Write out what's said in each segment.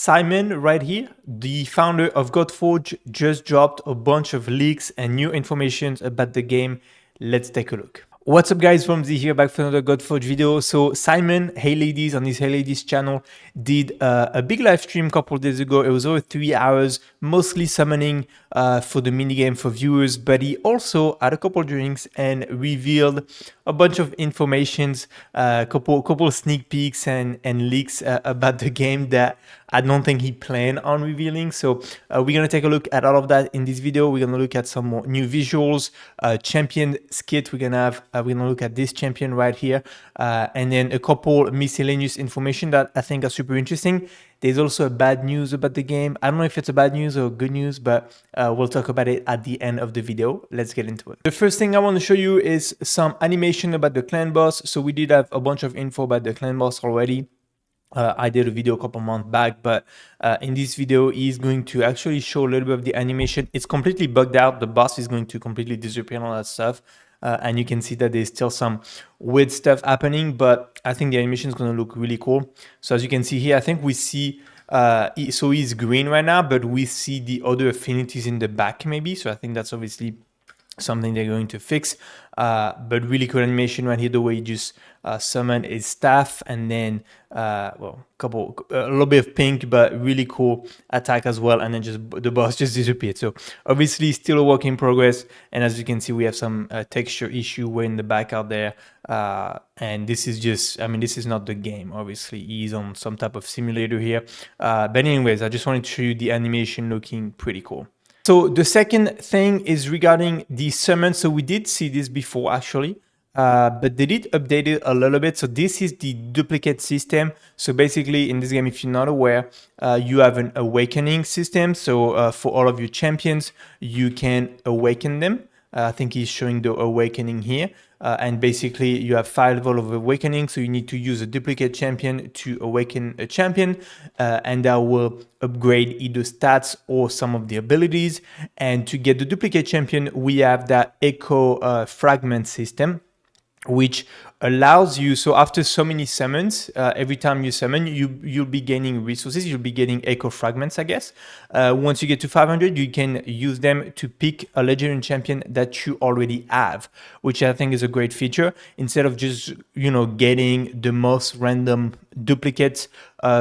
Simon right here, the founder of Godforge, just dropped a bunch of leaks and new information about the game. Let's take a look. What's up guys, from Z here, back for another Godforge video. So Simon, Hey Ladies, on his Hey Ladies channel, did a big live stream a couple of days ago. It was over 3 hours, mostly summoning for the minigame for viewers, but he also had a couple of drinks and revealed a bunch of informations, couple sneak peeks and leaks about the game that I don't think he planned on revealing. So we're going to take a look at all of that in this video. We're going to look at some more new visuals, champion skit. We're going to look at this champion right here, and then a couple miscellaneous information that I think are super interesting. There's also bad news about the game. I don't know if it's a bad news or good news, but we'll talk about it at the end of the video. Let's get into it. The first thing I want to show you is some animation about the clan boss. So we did have a bunch of info about the clan boss already. I did a video a couple months back, but in this video, he's going to actually show a little bit of the animation. It's completely bugged out. The boss is going to completely disappear and all that stuff. And you can see that there's still some weird stuff happening, but I think the animation is going to look really cool. So as you can see here, I think we see, so he's green right now, but we see the other affinities in the back maybe. So I think that's obviously something they're going to fix, but really cool animation right here, the way you just summon his staff and then well, a little bit of pink, but really cool attack as well, and then just the boss just disappeared. So obviously still a work in progress, and as you can see, we have some texture issue way in the back out there, and this is just, I mean, this is not the game. Obviously he's on some type of simulator here, but anyways, I just wanted to show you the animation looking pretty cool. So the second thing is regarding the summon. So we did see this before actually, but they did update it a little bit. So this is the duplicate system. So basically in this game, if you're not aware, you have an awakening system. So for all of your champions, you can awaken them. I think he's showing the awakening here. And basically you have 5 levels of awakening, so you need to use a duplicate champion to awaken a champion, and that will upgrade either stats or some of the abilities. And to get the duplicate champion, we have that echo fragment system, which allows you, so after so many summons, every time you summon, you'll be gaining resources, you'll be getting echo fragments, I guess. Once you get to 500, you can use them to pick a legendary champion that you already have, which I think is a great feature. Instead of just, you know, getting the most random duplicates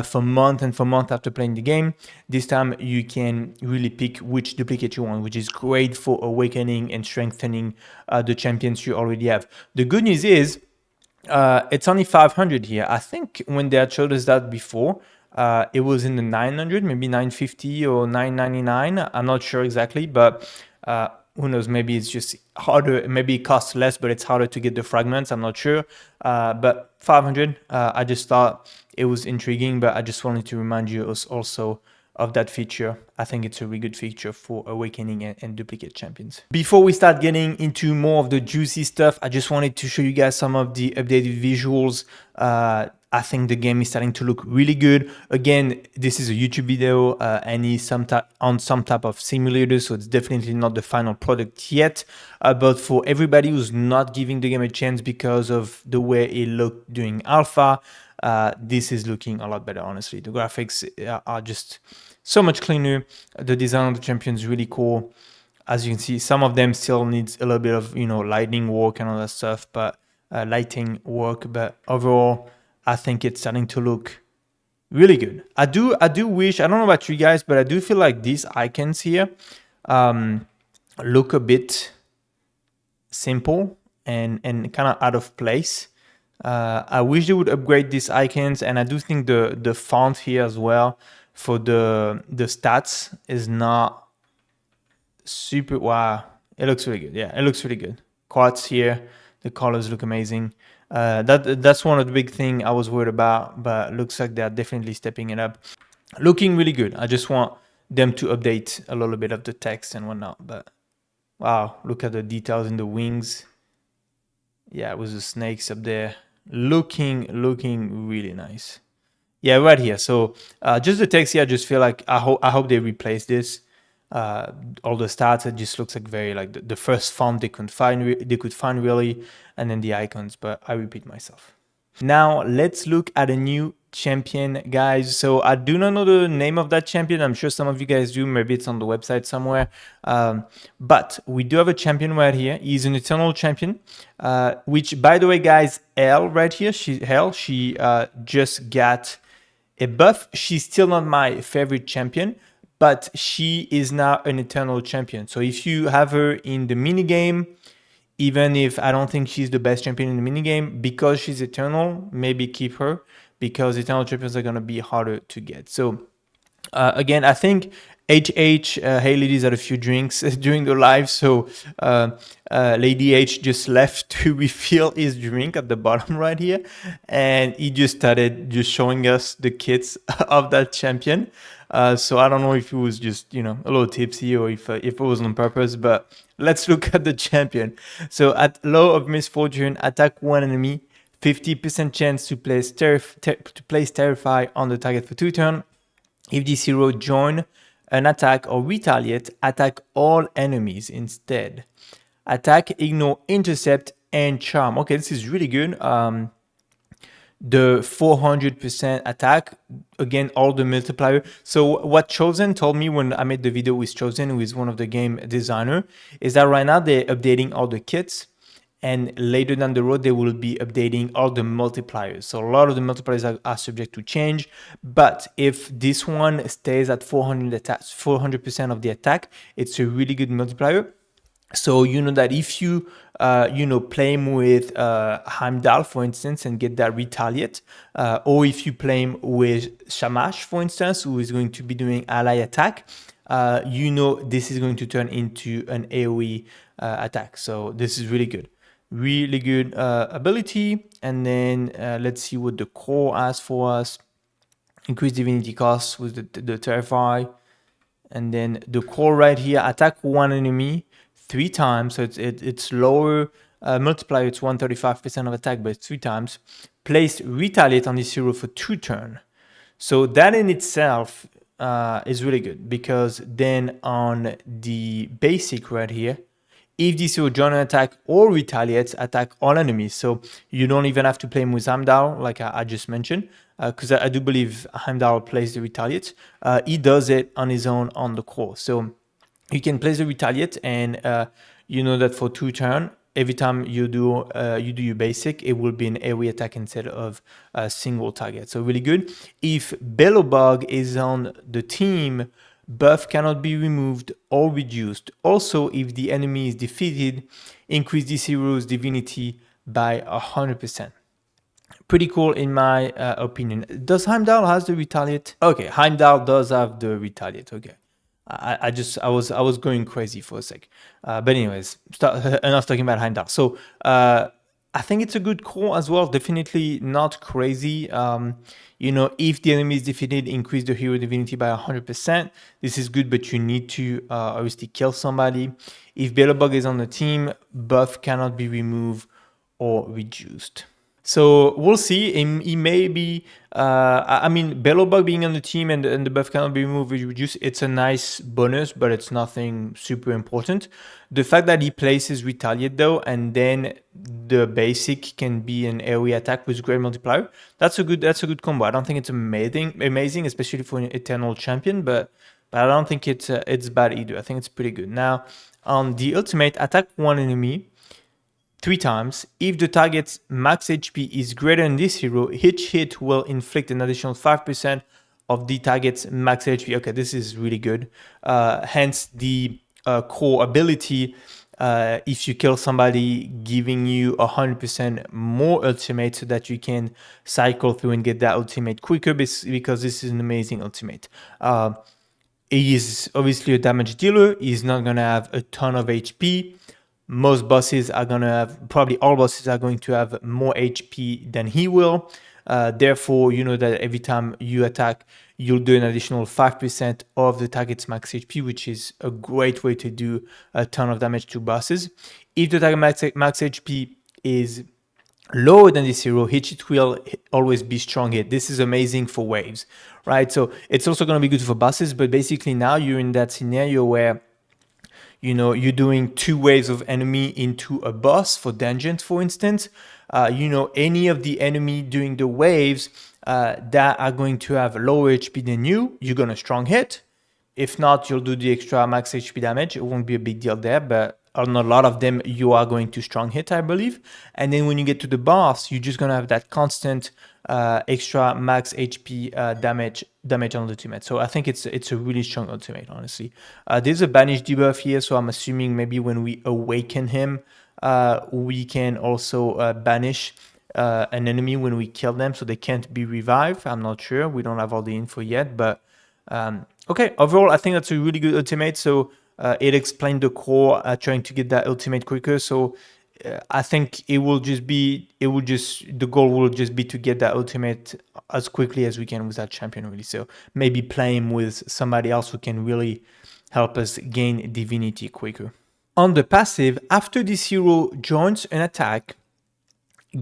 for month after playing the game, this time you can really pick which duplicate you want, which is great for awakening and strengthening the champions you already have. The good news is, it's only 500 here. I think when they had showed us that before, it was in the 900, maybe 950 or 999. I'm not sure exactly, but who knows, maybe it's just harder, maybe it costs less, but it's harder to get the fragments. I'm not sure, but 500, I just thought it was intriguing, but I just wanted to remind you also of that feature. I think it's a really good feature for awakening and duplicate champions. Before we start getting into more of the juicy stuff, I just wanted to show you guys some of the updated visuals. I think the game is starting to look really good. Again, this is a YouTube video and he's on some type of simulator, so it's definitely not the final product yet. But for everybody who's not giving the game a chance because of the way it looked during alpha, this is looking a lot better, honestly. The graphics are just so much cleaner. The design of the champions is really cool. As you can see, some of them still needs a little bit of, you know, lighting work and all that stuff, but lighting work. But overall, I think it's starting to look really good. I do wish, I don't know about you guys, but I do feel like these icons here look a bit simple and kind of out of place. I wish they would upgrade these icons, and I do think the font here as well for the stats is not super. Wow, it looks really good. Yeah, it looks really good. Quads here, the colors look amazing. That's one of the big thing I was worried about, but looks like they're definitely stepping it up. Looking really good. I just want them to update a little bit of the text and whatnot. But wow, look at the details in the wings. Yeah, with the snakes up there. Looking really nice. Yeah, right here. So just the text here, I just feel like I hope they replace this. All the stats, it just looks like very like the first font they could find really, and then the icons. But I repeat myself. Now let's look at a new champion, guys. So I do not know the name of that champion. I'm sure some of you guys do. Maybe it's on the website somewhere. But we do have a champion right here. He's an eternal champion, which, by the way, guys, Elle right here, she just got a buff. She's still not my favorite champion, but she is now an eternal champion. So if you have her in the mini game, even if I don't think she's the best champion in the minigame, because she's eternal, maybe keep her, because eternal champions are going to be harder to get. So again, I think hey ladies, had a few drinks during the live, so Lady H just left to refill his drink at the bottom right here, and he just started just showing us the kits of that champion. So I don't know if it was just, a little tipsy or if it was on purpose, but let's look at the champion. So at low of misfortune, attack one enemy, 50% chance to place Terrify on the target for 2 turns. If this hero join an attack or retaliate, attack all enemies instead. Attack, ignore, intercept, and charm. Okay, this is really good. The 400% attack, again, all the multiplier. So what Chosen told me when I made the video with Chosen, who is one of the game designer, is that right now they're updating all the kits, and later down the road they will be updating all the multipliers. So a lot of the multipliers are subject to change, but if this one stays at 400% of the attack, it's a really good multiplier. So you know that if you play him with Heimdall, for instance, and get that retaliate, or if you play him with Shamash, for instance, who is going to be doing ally attack, this is going to turn into an AoE attack. So this is really good. Really good ability. And then let's see what the core has for us. Increase divinity cost with the Terrify. And then the core right here, attack one enemy 3 times. So it's lower multiplier. It's 135% of attack, but it's 3 times. Place retaliate on this hero for 2 turns. So that in itself is really good, because then on the basic right here, if this hero join an attack or retaliates, attack all enemies. So you don't even have to play him with Heimdall, like I just mentioned, because I do believe Heimdall plays the retaliate. He does it on his own on the core. So you can place the retaliate, and you know that for 2 turns, every time you do your basic, it will be an AoE attack instead of a single target. So really good. If Bellowbug is on the team, buff cannot be removed or reduced. Also, if the enemy is defeated, increase this hero's divinity by 100%. Pretty cool in my opinion. Does Heimdall has the retaliate? Okay, Heimdall does have the retaliate. Okay. I was going crazy for a sec. But anyways, enough talking about Heimdall. So I think it's a good core as well. Definitely not crazy. If the enemy is defeated, increase the hero divinity by 100%. This is good, but you need to obviously kill somebody. If Bellowbug is on the team, buff cannot be removed or reduced. So we'll see. He may be, Bellowbug being on the team and the buff cannot be removed or reduced, it's a nice bonus, but it's nothing super important. The fact that he places retaliate though, and then the basic can be an AoE attack with great multiplier, that's a good combo. I don't think it's amazing, especially for an eternal champion, but I don't think it's bad either. I think it's pretty good. Now on the ultimate, attack one enemy 3 times. If the target's max HP is greater than this hero, each hit will inflict an additional 5% of the target's max HP. Okay, this is really good. Hence the core ability, if you kill somebody, giving you 100% more ultimate so that you can cycle through and get that ultimate quicker, because this is an amazing ultimate. He is obviously a damage dealer. He's not going to have a ton of HP. Most bosses are going to have, probably all bosses are going to have more HP than he will. Therefore, you know that every time you attack, you'll do an additional 5% of the target's max HP, which is a great way to do a ton of damage to bosses. If the target max HP is lower than this hero, hit will always be strong hit. This is amazing for waves, right? So it's also going to be good for bosses, but basically now you're in that scenario where you're doing 2 waves of enemy into a boss for dungeons, for instance. Any of the enemy doing the waves that are going to have lower HP than you, you're going to strong hit. If not, you'll do the extra max HP damage. It won't be a big deal there, but on a lot of them, you are going to strong hit, I believe. And then when you get to the boss, you're just going to have that constant extra max HP damage on the ultimate. So I think it's a really strong ultimate, honestly. There's a banish debuff here, so I'm assuming maybe when we awaken him, we can also banish an enemy when we kill them, so they can't be revived. I'm not sure. We don't have all the info yet, but okay. Overall, I think that's a really good ultimate. So it explained the core, trying to get that ultimate quicker. So I think the goal will just be to get that ultimate as quickly as we can with that champion, really. So maybe playing with somebody else who can really help us gain divinity quicker. On the passive, after this hero joins an attack,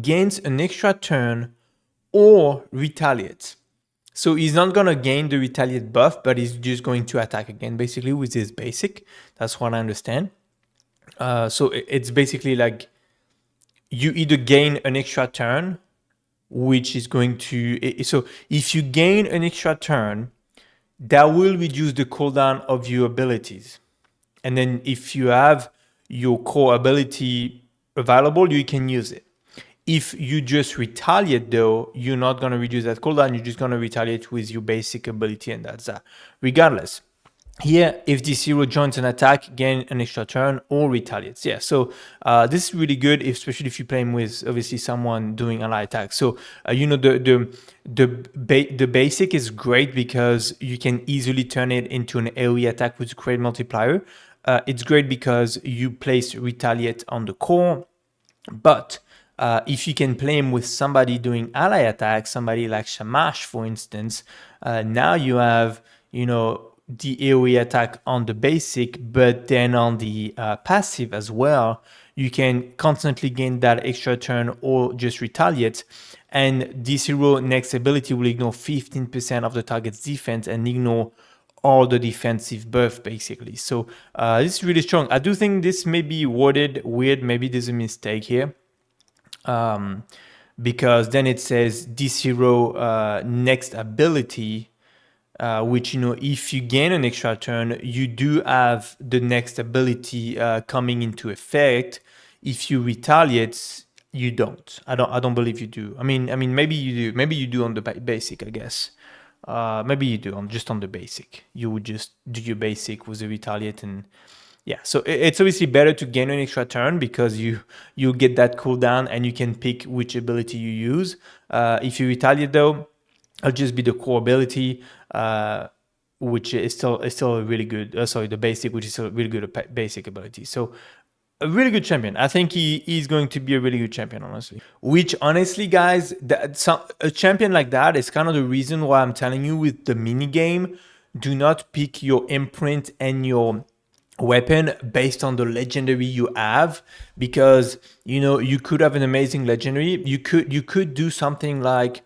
gains an extra turn, or retaliates. So he's not going to gain the retaliate buff, but he's just going to attack again, basically, with his basic. That's what I understand. So it's basically like you either gain an extra turn, which is going to... So if you gain an extra turn, that will reduce the cooldown of your abilities. And then if you have your core ability available, you can use it. If you just retaliate, though, you're not going to reduce that cooldown. You're just going to retaliate with your basic ability, and that's that. Regardless, here, if this hero joins an attack, gain an extra turn or retaliates. Yeah, so this is really good, especially if you're playing with, obviously, someone doing ally attack. So, you know, the basic is great because you can easily turn it into an AoE attack with great multiplier. It's great because you place retaliate on the core, but if you can play him with somebody doing ally attacks, somebody like Shamash, for instance, now you have, you know, the AoE attack on the basic, but then on the passive as well, you can constantly gain that extra turn or just retaliate. And this hero next ability will ignore 15% of the target's defense and ignore all the defensive buff, basically. So this is really strong. I do think this may be worded weird. Maybe there's a mistake here. Because then it says this hero next ability, which, you know, if you gain an extra turn, you do have the next ability coming into effect. If you retaliate, you don't. I don't believe you do. I mean, maybe you do. Maybe you do on the basic, I guess. Maybe you do just on the basic. You would just do your basic with the retaliate, and yeah. So it's obviously better to gain an extra turn because you get that cooldown and you can pick which ability you use. If you retaliate, though, it'll just be the core ability, which is still a really good. Sorry, the basic, which is still a really good basic ability. So a really good champion. I think he's going to be a really good champion, honestly. Which, honestly, guys, a champion like that is kind of the reason why I'm telling you with the mini game, do not pick your imprint and your weapon based on the legendary you have, because, you know, you could have an amazing legendary. You could do something like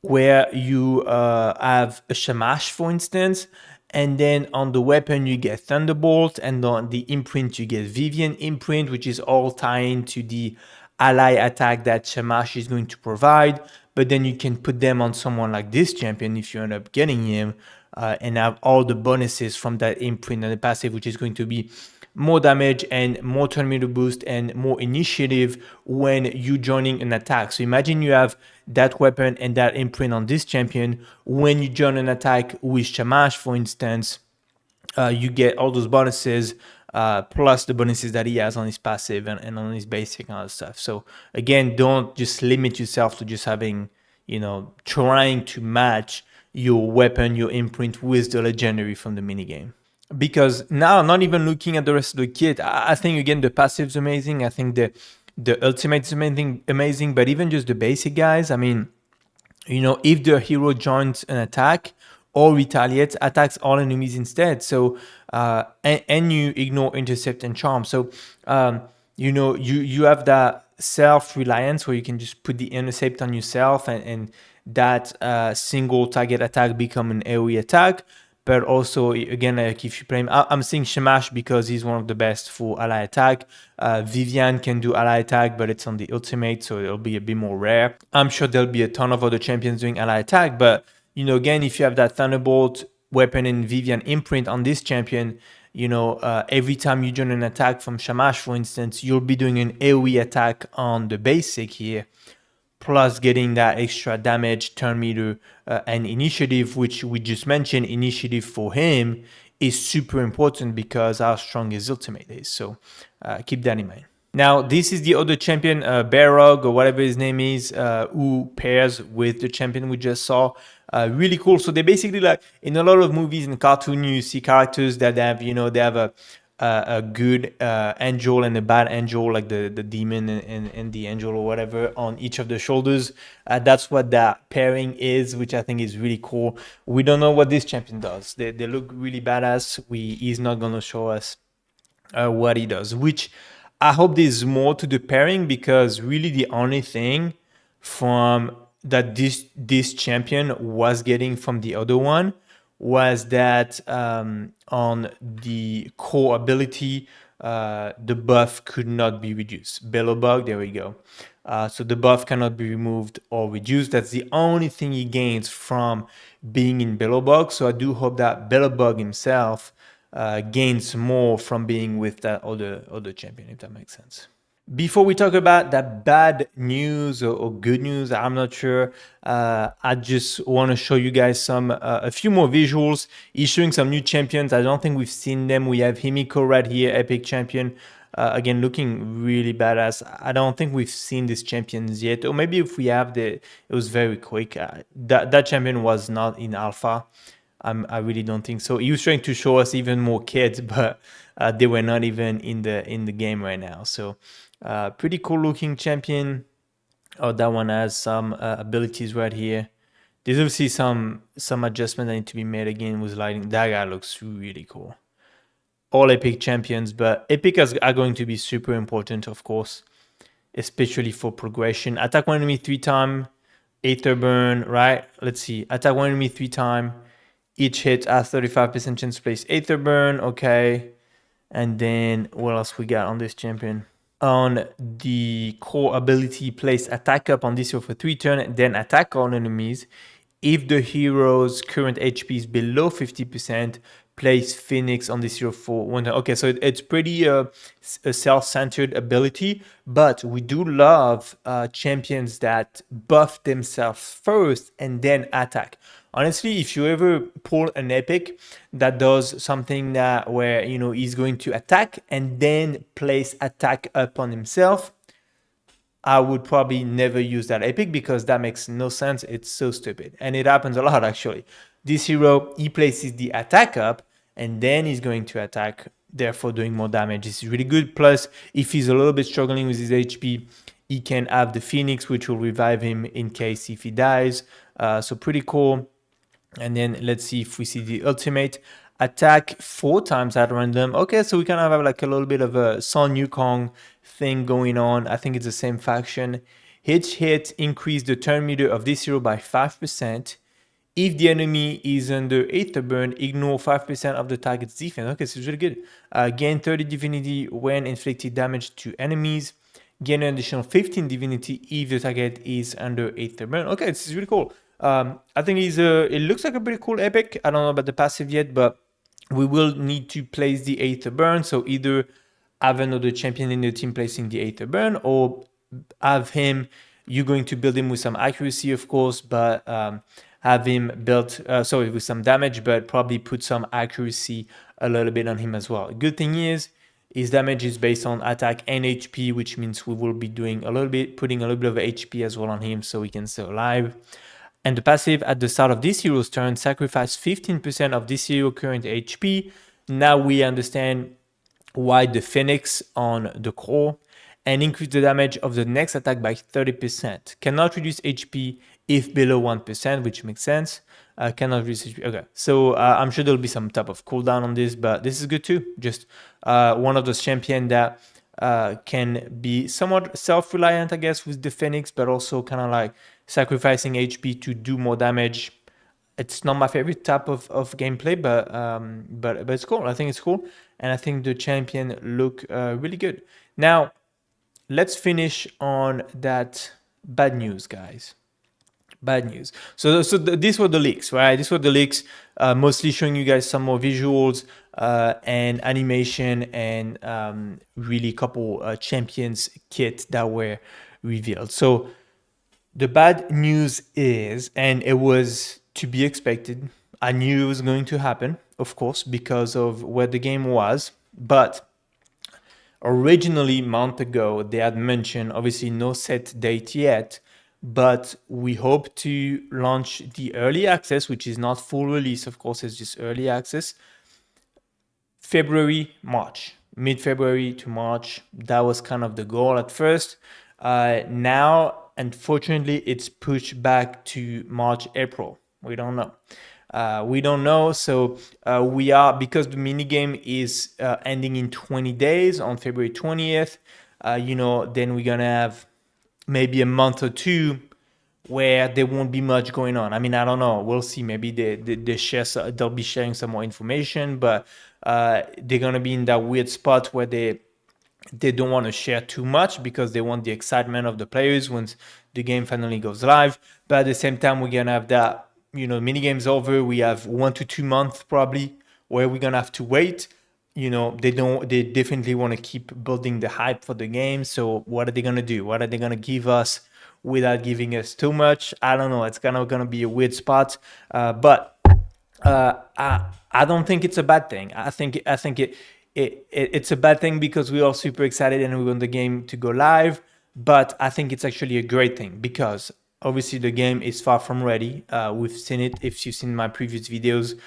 where you have a Shamash, for instance, and then on the weapon you get Thunderbolt, and on the imprint you get Vivian imprint, which is all tying to the ally attack that Shamash is going to provide. But then you can put them on someone like this champion if you end up getting him, and have all the bonuses from that imprint and the passive, which is going to be more damage and more turn meter boost and more initiative when you joining an attack. So imagine you have that weapon and that imprint on this champion. When you join an attack with Shamash, for instance, you get all those bonuses, plus the bonuses that he has on his passive and on his basic and other stuff. So again, don't just limit yourself to just having, you know, trying to match your weapon, your imprint with the legendary from the minigame. Because now, not even looking at the rest of the kit, I think, again, the passive's amazing. I think the ultimate's amazing, but even just the basic, guys, I mean, you know, if the hero joins an attack or retaliates, attacks all enemies instead. So, and you ignore intercept and charm. So, you know, you have that self-reliance where you can just put the intercept on yourself, and that single target attack become an AoE attack. but also again, like if you play him, I'm seeing Shamash because he's one of the best for ally attack. Vivian can do ally attack, but it's on the ultimate, so it'll be a bit more rare. I'm sure there'll be a ton of other champions doing ally attack, but you know, again, if you have that Thunderbolt weapon and Vivian imprint on this champion, you know, every time you join an attack from Shamash, for instance, you'll be doing an AoE attack on the basic here, plus getting that extra damage, turn meter, and initiative, which we just mentioned. Initiative for him is super important because how strong his ultimate is. So keep that in mind. Now, this is the other champion, Barog, or whatever his name is, who pairs with the champion we just saw. Really cool. So they basically, like in a lot of movies and cartoons, you see characters that have, you know, they have a good angel and a bad angel, like the demon and the angel or whatever on each of the shoulders. That's what that pairing is, which I think is really cool. We don't know what this champion does. They look really badass. He's not going to show us what he does, which I hope there's more to the pairing, because really the only thing from that this champion was getting from the other one was that on the core ability, the buff could not be reduced. Bellowbug, there we go. So the buff cannot be removed or reduced. That's the only thing he gains from being in Bellowbug. So I do hope that Bellowbug himself gains more from being with that other champion, if that makes sense. Before we talk about that bad news or good news, I'm not sure. I just want to show you guys a few more visuals. He's showing some new champions. I don't think we've seen them. We have Himiko right here, epic champion. Again, looking really badass. I don't think we've seen these champions yet, or maybe if we have, it was very quick. That champion was not in alpha. I really don't think so. He was trying to show us even more kids, but they were not even in the game right now. So pretty cool looking champion. Oh, that one has some abilities right here. There's obviously some adjustment that need to be made again with lighting. That guy looks really cool. All epic champions, but epic are going to be super important, of course, especially for progression. Attack one enemy 3 times, Aether Burn, right? Let's see. Attack one enemy 3 times. Each hit has 35% chance to place Aether Burn. Okay. And then what else we got on this champion? On the core ability, place attack up on this hero for 3 turns, then attack all enemies. If the hero's current HP is below 50%, place Phoenix on this hero for 1 turn. Okay, so it's pretty a self-centered ability, but we do love champions that buff themselves first and then attack. Honestly, if you ever pull an epic that does something where, you know, he's going to attack and then place attack up on himself, I would probably never use that epic because that makes no sense. It's so stupid. And it happens a lot, actually. This hero, he places the attack up and then he's going to attack, therefore doing more damage. This is really good. Plus, if he's a little bit struggling with his HP, he can have the Phoenix, which will revive him in case if he dies. So pretty cool. And then let's see if we see the ultimate. Attack 4 times at random. Okay, so we kind of have like a little bit of a Son Yukong thing going on. I think it's the same faction. Each hit increase the turn meter of this hero by 5%. If the enemy is under Aether Burn, ignore 5% of the target's defense. Okay, so it's really good. Gain 30 divinity when inflicted damage to enemies. Gain an additional 15 divinity if the target is under Aether Burn. Okay, this is really cool. I think it looks like a pretty cool epic. I don't know about the passive yet, but we will need to place the Aether Burn. So either have another champion in the team placing the Aether Burn, or have him, you're going to build him with some accuracy, of course, but have him built, with some damage, but probably put some accuracy a little bit on him as well. Good thing is, his damage is based on attack and HP, which means we will be putting a little bit of HP as well on him so he can stay alive. And the passive at the start of this hero's turn, sacrifice 15% of this hero's current HP. Now we understand why the Phoenix on the core, and increase the damage of the next attack by 30%. Cannot reduce HP if below 1%, which makes sense. Cannot reduce HP. Okay, so I'm sure there'll be some type of cooldown on this, but this is good too. Just one of those champions that can be somewhat self-reliant, I guess, with the Phoenix, but also kind of like sacrificing HP to do more damage. It's not my favorite type of gameplay, but it's cool. I think it's cool, and I think the champion look really good. Now, let's finish on that bad news, guys. Bad news. These were the leaks, right? These were the leaks, mostly showing you guys some more visuals and animation, and really couple champions kit that were revealed. So the bad news is, and it was to be expected, I knew it was going to happen, of course, because of where the game was. But originally, a month ago, they had mentioned, obviously, no set date yet, but we hope to launch the early access, which is not full release, of course, it's just early access, February, March, mid-February to March. That was kind of the goal at first. Now, unfortunately, it's pushed back to March, April. We don't know. We don't know. So we are, because the minigame is ending in 20 days on February 20th, then we're going to have maybe a month or two where there won't be much going on. I mean, I don't know. We'll see. Maybe they'll be sharing some more information, but they're gonna be in that weird spot where they don't want to share too much because they want the excitement of the players once the game finally goes live. But at the same time, we're gonna have that, mini games over. We have 1 to 2 months probably where we're gonna have to wait. They definitely want to keep building the hype for the game. So what are they gonna do? What are they gonna give us without giving us too much? I don't know. It's kind of gonna be a weird spot, but I don't think it's a bad thing. It's a bad thing because we're all super excited and we want the game to go live. But I think it's actually a great thing because obviously the game is far from ready. We've seen it. If you've seen my previous videos,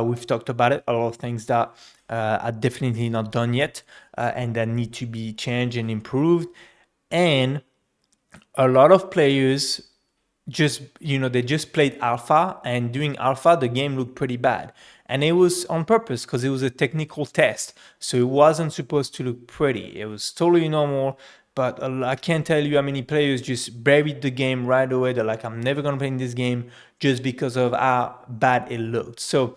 we've talked about it. A lot of things that are definitely not done yet and that need to be changed and improved. And a lot of players they just played alpha, and during alpha the game looked pretty bad, and it was on purpose because it was a technical test, so it wasn't supposed to look pretty. It was totally normal, but I can't tell you how many players just buried the game right away. They're like, I'm never gonna play in this game just because of how bad it looked. So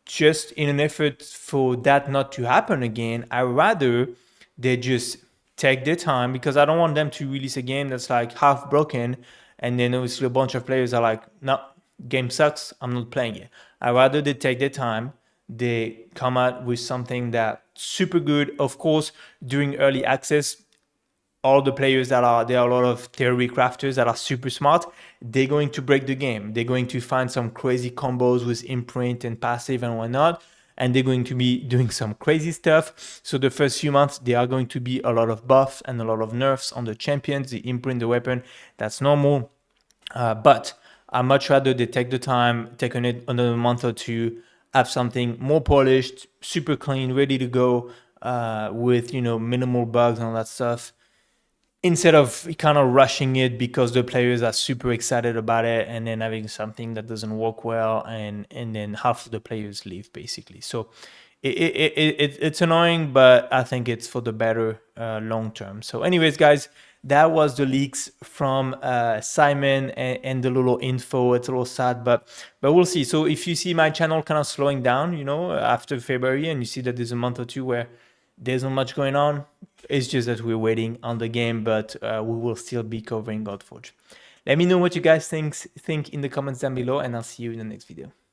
just in an effort for that not to happen again, I rather they just take their time, because I don't want them to release a game that's like half broken and then obviously a bunch of players are like, no, game sucks, I'm not playing it. I rather they take their time, they come out with something that super good. Of course, during early access, all the players there are a lot of theory crafters that are super smart. They're going to break the game. They're going to find some crazy combos with imprint and passive and whatnot, and they're going to be doing some crazy stuff. So the first few months, there are going to be a lot of buffs and a lot of nerfs on the champions, the imprint, the weapon. That's normal. But I much rather they take the time, take another month or two, have something more polished, super clean, ready to go, with minimal bugs and all that stuff, instead of kind of rushing it because the players are super excited about it and then having something that doesn't work well, and then half of the players leave basically. So it's annoying, but I think it's for the better long term. So anyways, guys, that was the leaks from Simon, and the little info. It's a little sad, but we'll see. So if you see my channel kind of slowing down, after February, and you see that there's a month or two where there's not much going on, it's just that we're waiting on the game, but we will still be covering Godforge. Let me know what you guys think in the comments down below, and I'll see you in the next video.